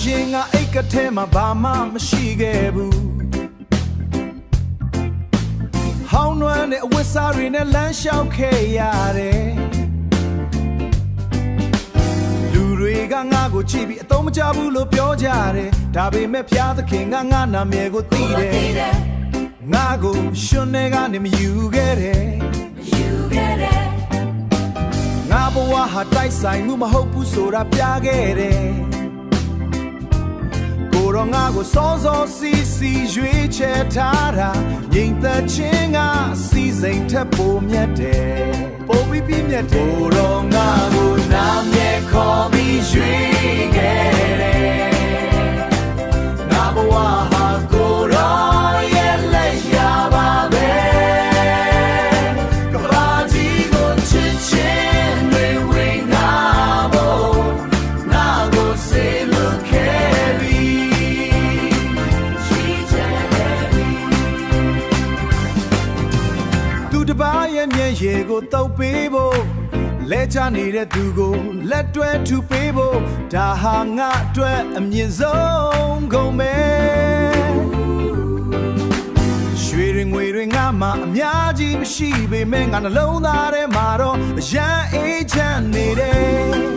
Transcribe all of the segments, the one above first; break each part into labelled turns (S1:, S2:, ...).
S1: ရင်ငါအိတ်ကထဲမှာဘာမှမရှိခဲ့ဘူးဟောင်းနွမ်းတဲ့အဝတ်စားတွေနဲ့လမ်းလျှောက်ခဲ့ရတယ်လူတွေကငါ့ကိုကြည့်ပြီးအသုံးမချဘူးလို့ပြောကြတယ်ဒါပေမဲ့ဖျားသခင်ကငါနာမည်ကိုသိတယ်ငါကိုရှင်နေကနေမယူခဲ့တယ်ငါဘဝဟာတိုက်ဆိုင်မှုမဟုတ်ဘူးဆိုတာပြခဲ့တယ်ကိုရောငါကိုစောစောစီစီရွေးချယ်ထားတာငြိမ်သက်ခြင်းကစီစိမ်ထက်ပိုမြတ်တယ်ပိုပြီးပြည့်မြတ်တယ်ကိုရောငါကိုနာမည်ခေါ်ပြီးရွေးခဲ့တယ်ငါဘဝဟာကိုရောရဲ့လက်ရပါပဲကဘာကြီးကိုချစ်ခြင်းတွေဝင်ငါဖို့ငါကိုစေလို့ခဲ့ပြီသူတပါးရဲ့မျက်ရည်ကိုတုပ်ပေးဖို့လဲချနေတဲ့သူကိုလက်တွဲထူပေးဖို့ဒါဟာငါအတွက်အမြင့်ဆုံးကုန်ပဲရွှေတွေငွေတွေငါမှအများကြီးမရှိပေမဲ့ငါနှလုံးသားထဲမှာတော့အရန်အေးချမ်းနေတယ်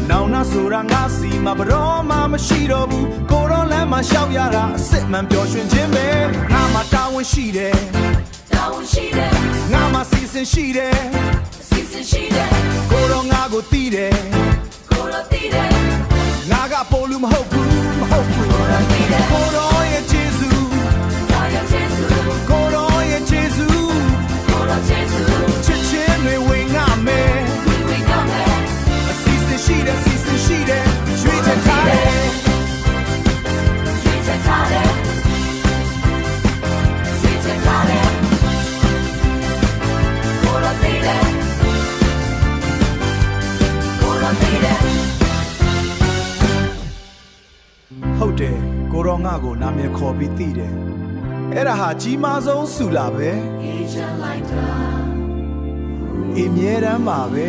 S1: နောင်နာဆိုတာငါစီမှာဘရောမှမရှိတော့ဘူးကိုရောလမ်းမှာရှောက်ရတာအစ်စ်မှန်ပျော်ရွှင်ခြင်းပဲငါမှတာဝန်ရှိတယ်ငါမှစီစဉ်ရှိတယ်ကိုရောငါကိုသိတယ်ငါကပိုလူမဟုတ်ဘူးကိုရောရဲ့ကျေးဇူးကိုရောရဲ့ကျေးဇူးချစ်ခြင်းတွေဝင်ငါမယ်အစီအစဉ်ရှိတယ်ရွေးချယ်ထားတယ်ဟုတ်တယ်ကိုရောငါကိုနာမည်ခေါ်ပြီးသိတယ်အဲ့ဒါဟာကြီးမားဆုံးဆုလာပဲအေးမြဲတမ်းပါပဲ